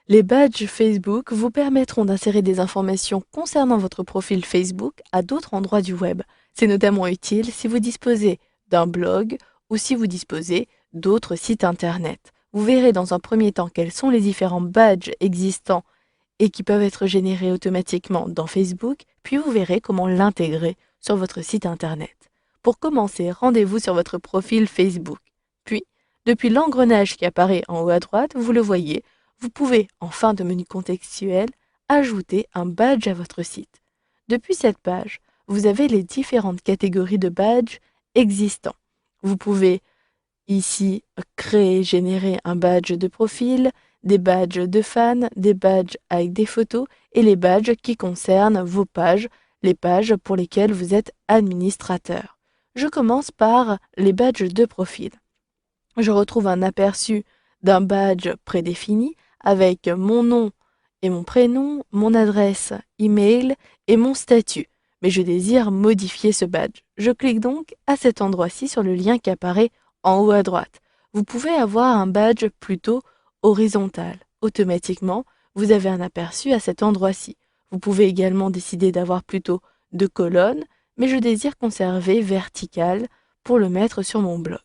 Les badges Facebook vous permettront d'insérer des informations concernant votre profil Facebook à d'autres endroits du web. C'est notamment utile si vous disposez d'un blog ou si vous disposez d'autres sites internet. Vous verrez dans un premier temps quels sont les différents badges existants et qui peuvent être générés automatiquement dans Facebook, puis vous verrez comment l'intégrer sur votre site internet. Pour commencer, rendez-vous sur votre profil Facebook. Puis, depuis l'engrenage qui apparaît en haut à droite, vous le voyez, vous pouvez, en fin de menu contextuel, ajouter un badge à votre site. Depuis cette page, vous avez les différentes catégories de badges existants. Vous pouvez ici créer, générer un badge de profil, des badges de fans, des badges avec des photos et les badges qui concernent vos pages, les pages pour lesquelles vous êtes administrateur. Je commence par les badges de profil. Je retrouve un aperçu d'un badge prédéfini avec mon nom et mon prénom, mon adresse email et mon statut. Mais je désire modifier ce badge. Je clique donc à cet endroit-ci sur le lien qui apparaît en haut à droite. Vous pouvez avoir un badge plutôt horizontal. Automatiquement, vous avez un aperçu à cet endroit-ci. Vous pouvez également décider d'avoir plutôt deux colonnes, mais je désire conserver vertical pour le mettre sur mon blog.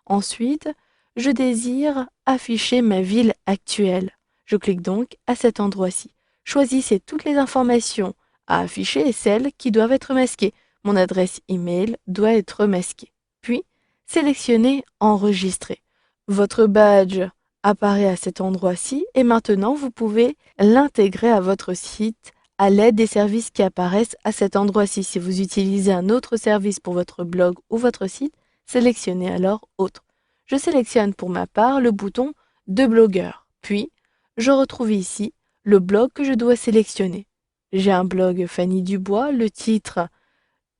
Ensuite, je désire afficher ma ville actuelle. Je clique donc à cet endroit-ci. Choisissez toutes les informations à afficher et celles qui doivent être masquées. Mon adresse email doit être masquée. Puis, sélectionnez Enregistrer. Votre badge apparaît à cet endroit-ci et maintenant vous pouvez l'intégrer à votre site à l'aide des services qui apparaissent à cet endroit-ci. Si vous utilisez un autre service pour votre blog ou votre site, sélectionnez alors Autre. Je sélectionne pour ma part le bouton de blogueur. Puis, je retrouve ici le blog que je dois sélectionner. J'ai un blog Fanny Dubois. Le titre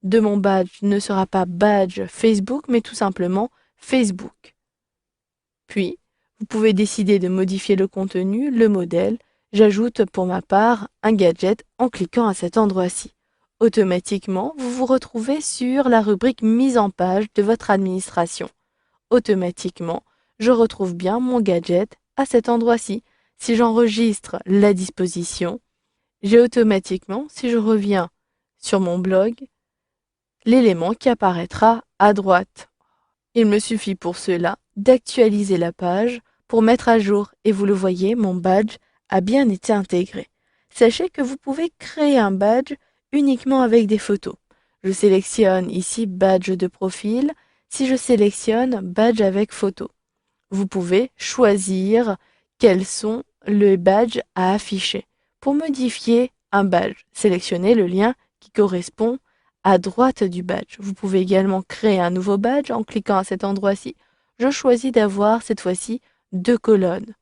de mon badge ne sera pas badge Facebook, mais tout simplement Facebook. Puis, vous pouvez décider de modifier le contenu, le modèle. J'ajoute pour ma part un gadget en cliquant à cet endroit-ci. Automatiquement, vous vous retrouvez sur la rubrique Mise en page de votre administration. Automatiquement, je retrouve bien mon gadget à cet endroit-ci. Si j'enregistre la disposition, j'ai automatiquement, si je reviens sur mon blog, l'élément qui apparaîtra à droite. Il me suffit pour cela d'actualiser la page pour mettre à jour et vous le voyez, mon badge a bien été intégré. Sachez que vous pouvez créer un badge uniquement avec des photos. Je sélectionne ici badge de profil. Si je sélectionne badge avec photo, vous pouvez choisir quels sont les badges à afficher. Pour modifier un badge, sélectionnez le lien qui correspond à droite du badge. Vous pouvez également créer un nouveau badge en cliquant à cet endroit-ci. Je choisis d'avoir cette fois-ci deux colonnes.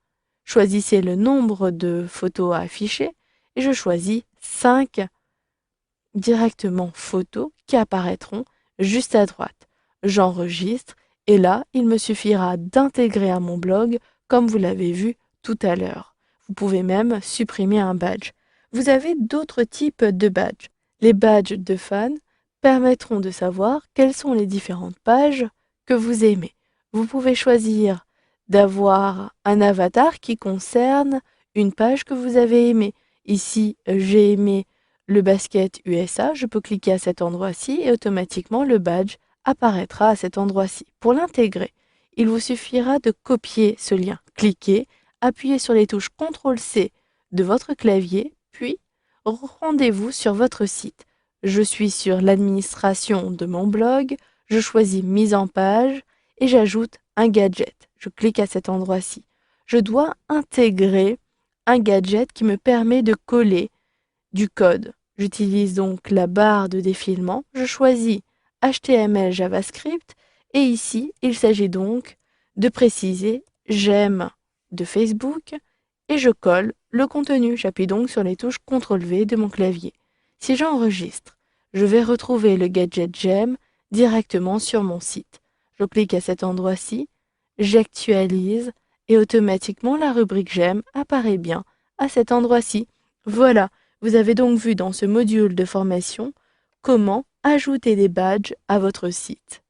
Choisissez le nombre de photos à afficher et je choisis 5 directement photos qui apparaîtront juste à droite. J'enregistre et là, il me suffira d'intégrer à mon blog comme vous l'avez vu tout à l'heure. Vous pouvez même supprimer un badge. Vous avez d'autres types de badges. Les badges de fans permettront de savoir quelles sont les différentes pages que vous aimez. Vous pouvez choisir d'avoir un avatar qui concerne une page que vous avez aimée. Ici, j'ai aimé le basket USA, je peux cliquer à cet endroit-ci et automatiquement le badge apparaîtra à cet endroit-ci. Pour l'intégrer, il vous suffira de copier ce lien. Cliquez, appuyez sur les touches CTRL-C de votre clavier, puis rendez-vous sur votre site. Je suis sur l'administration de mon blog, je choisis Mise en page et j'ajoute un gadget. Je clique à cet endroit-ci. Je dois intégrer un gadget qui me permet de coller du code. J'utilise donc la barre de défilement, je choisis HTML JavaScript et ici, il s'agit donc de préciser j'aime de Facebook et je colle le contenu. J'appuie donc sur les touches CTRL-V de mon clavier. Si j'enregistre, je vais retrouver le gadget j'aime directement sur mon site. Je clique à cet endroit-ci, j'actualise et automatiquement la rubrique j'aime apparaît bien à cet endroit-ci. Voilà. Vous avez donc vu dans ce module de formation comment ajouter des badges à votre site.